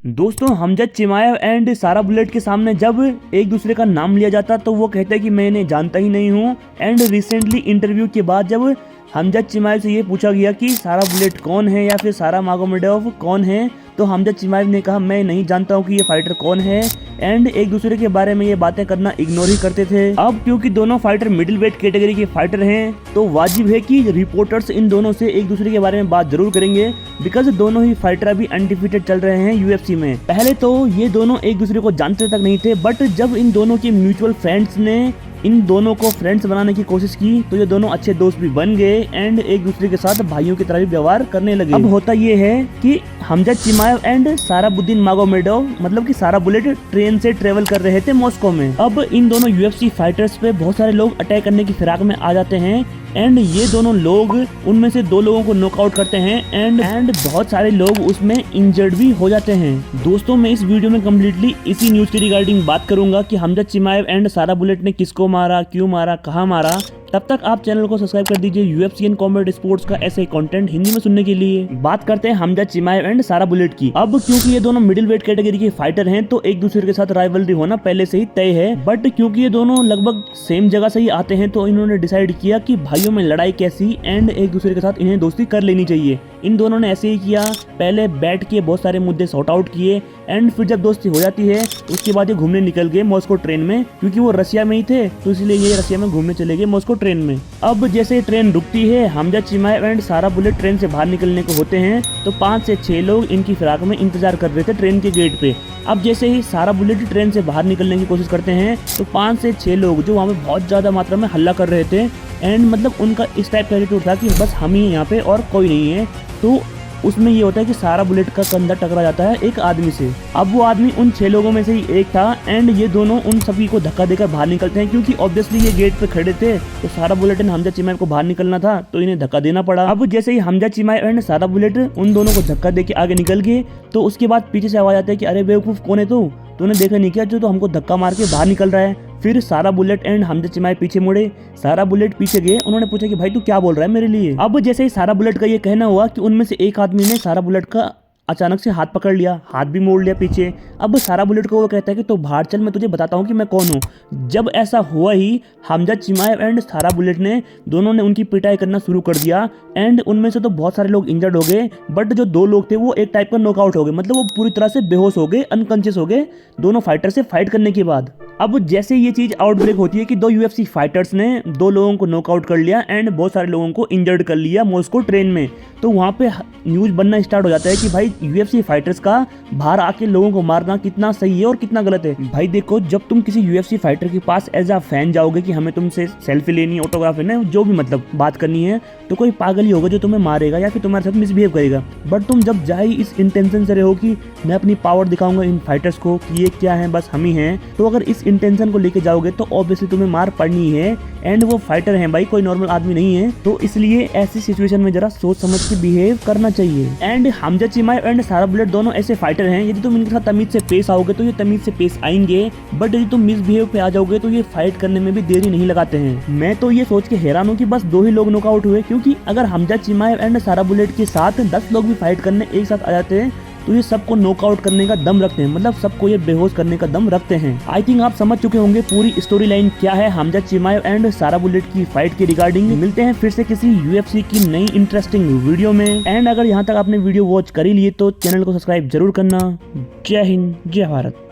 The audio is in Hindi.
दोस्तों हमजा चिमाएव एंड सारा बुलेट के सामने जब एक दूसरे का नाम लिया जाता तो वो कहते हैं कि मैं इन्हें जानता ही नहीं हूँ। एंड रिसेंटली इंटरव्यू के बाद जब हमजा चिमाएव से ये पूछा गया कि सारा बुलेट कौन है या फिर सारा मागोमेडोव कौन है, तो हमजा चिमाएव ने कहा मैं नहीं जानता हूँ कि ये फाइटर कौन है। एंड एक दूसरे के बारे में ये बातें करना इग्नोर ही करते थे। अब क्योंकि दोनों फाइटर मिडिल वेट कैटेगरी के फाइटर हैं तो वाजिब है कि रिपोर्टर्स इन दोनों से एक दूसरे के बारे में बात जरूर करेंगे, बिकॉज दोनों ही फाइटर अभी अनडिफीटेड चल रहे हैं यूएफसी में। पहले तो ये दोनों एक दूसरे को जानते तक नहीं थे, बट जब इन दोनों के म्यूचुअल फ्रेंड्स ने इन दोनों को फ्रेंड्स बनाने की कोशिश की तो ये दोनों अच्छे दोस्त भी बन गए एंड एक दूसरे के साथ भाइयों की तरह भी व्यवहार करने लगे। अब होता ये है कि हमजा चिमाएव एंड साराबुद्दीन मागोमेडोव मतलब कि सारा बुलेट ट्रेन से ट्रेवल कर रहे थे मॉस्को में। अब इन दोनों यूएफसी फाइटर्स पे बहुत सारे लोग अटैक करने की फिराक में आ जाते हैं एंड ये दोनों लोग उनमें से 2 लोगों को नॉकआउट करते हैं एंड बहुत सारे लोग उसमें इंजर्ड भी हो जाते हैं। दोस्तों मैं इस वीडियो में कम्प्लीटली इसी न्यूज के रिगार्डिंग बात करूंगा कि हमजा चिमाएव एंड सारा बुलेट ने किसको मारा, क्यों मारा, कहाँ मारा। तब तक आप चैनल को सब्सक्राइब कर दीजिए यूएफसी एंड कॉम्बैट स्पोर्ट्स का ऐसे कंटेंट हिंदी में सुनने के लिए। बात करते हैं हमजा चिमाएव एंड सारा बुलेट की। अब क्योंकि ये दोनों मिडिल वेट कैटेगरी के फाइटर हैं तो एक दूसरे के साथ राइवलरी होना पहले से ही तय है, बट क्योंकि ये दोनों लगभग सेम जगह से ही आते हैं तो इन्होंने डिसाइड किया कि भाइयों में लड़ाई कैसी एंड एक दूसरे के साथ इन्हें दोस्ती कर लेनी चाहिए। इन दोनों ने ऐसे ही किया, पहले बैठ के बहुत सारे मुद्दे सॉर्ट आउट किए एंड फिर जब दोस्ती हो जाती है उसके बाद ये घूमने निकल गए मॉस्को ट्रेन में, क्योंकि वो रसिया में ही थे तो इसलिए ये रसिया में घूमने चले गए मॉस्को ट्रेन में। अब जैसे ट्रेन रुकती है हमजा चिमाएव एंड सारा बुलेट ट्रेन से बाहर निकलने को होते हैं तो 5 से 6 लोग इनकी फिराक में इंतजार कर रहे थे ट्रेन के गेट पे। अब जैसे ही सारा बुलेट ट्रेन से बाहर निकलने की कोशिश करते हैं तो 5 से 6 लोग जो वहाँ पे बहुत ज्यादा मात्रा में हल्ला कर रहे थे एंड मतलब उनका इस टाइप का एटीट्यूड था कि बस हम ही यहाँ पे और कोई नहीं है। तो उसमें ये होता है कि सारा बुलेट का कंधा टकरा जाता है एक आदमी से। अब वो आदमी उन 6 लोगों में से ही एक था एंड ये दोनों उन सभी को धक्का देकर बाहर निकलते हैं, क्योंकि ऑब्वियसली ये गेट पे खड़े थे तो सारा बुलेट एंड हमजा चिमाएव को बाहर निकलना था तो इन्हें धक्का देना पड़ा। अब जैसे ही हमजा चिमाएव एंड सारा बुलेट उन दोनों को धक्का देके आगे निकल गए तो उसके बाद पीछे से आवाज आती है कि अरे बेवकूफ कौन है तूने देखा नहीं क्या जो तो हमको धक्का मार के बाहर निकल रहा है। फिर सारा बुलेट एंड हमजा चिमाएव पीछे मुड़े, सारा बुलेट पीछे गए, उन्होंने पूछा कि भाई तू क्या बोल रहा है मेरे लिए। अब जैसे ही सारा बुलेट का ये कहना हुआ कि उनमें से एक आदमी ने सारा बुलेट का अचानक से हाथ पकड़ लिया, हाथ भी मोड़ लिया पीछे। अब सारा बुलेट को वो कहता है कि तो बाहर चल, मैं तुझे बताता हूँ कि मैं कौन हूँ। जब ऐसा हुआ ही हमजा चिमाएव एंड सारा बुलेट ने दोनों ने उनकी पिटाई करना शुरू कर दिया एंड उनमें से तो बहुत सारे लोग इंजर्ड हो गए, बट जो 2 लोग थे वो एक टाइप का नॉकआउट हो गए, मतलब वो पूरी तरह से बेहोश हो गए, अनकॉन्शियस हो गए दोनों फाइटर से फाइट करने के बाद। अब जैसे ये चीज आउटब्रेक होती है कि 2 यूएफसी फाइटर्स ने 2 लोगों को नॉकआउट कर लिया एंड बहुत सारे लोगों को इंजर्ड कर लिया मॉस्को ट्रेन में, तो वहाँ पे न्यूज बनना स्टार्ट हो जाता है कि भाई यूएफसी फाइटर्स का बाहर आके लोगों को मारना कितना सही है और कितना गलत है। भाई देखो, जब तुम किसी यूएफसी फाइटर के पास एज अ फैन जाओगे कि हमें तुमसे सेल्फी लेनी, ऑटोग्राफ लेना, जो भी मतलब बात करनी है, तो कोई पागल ही होगा जो तुम्हें मारेगा या फिर तुम्हारे साथ मिसबिहेव करेगा। बट तुम जब जाए इस इंटेंशन से रहो कि मैं अपनी पावर दिखाऊंगा इन फाइटर्स को कि ये क्या है, बस हम ही हैं, तो अगर इस इंटेंशन को लेके जाओगे तो ऑब्वियसली तुम्हें मार पड़नी है एंड वो फाइटर हैं भाई, कोई नॉर्मल आदमी नहीं है। तो इसलिए ऐसी सिचुएशन में जरा सोच समझ के बिहेव करना चाहिए। एंड हमजा चिमाएव एंड सारा बुलेट दोनों ऐसे फाइटर हैं, यदि तुम इनके साथ तमीज से पेश आओगे तो ये तमीज से पेश आएंगे, बट यदि तुम मिसबिहेव पे आ जाओगे तो ये फाइट करने में भी देरी नहीं लगाते हैं। मैं तो ये सोच के हैरान हूँ कि बस 2 ही लोग नॉकआउट हुए, क्योंकि अगर हमजा चिमाएव एंड सारा बुलेट के साथ 10 लोग भी फाइट करने एक साथ आ जाते हैं तो ये सबको नॉकआउट करने का दम रखते हैं, मतलब सबको ये बेहोश करने का दम रखते हैं। आई थिंक आप समझ चुके होंगे पूरी स्टोरी लाइन क्या है हमजा चिमाएव एंड सारा बुलेट की फाइट के रिगार्डिंग। मिलते हैं फिर से किसी यूएफसी की नई इंटरेस्टिंग वीडियो में। एंड अगर यहाँ तक आपने वीडियो वॉच कर ही लिए तो चैनल को सब्सक्राइब जरूर करना। जय हिंद, जय भारत।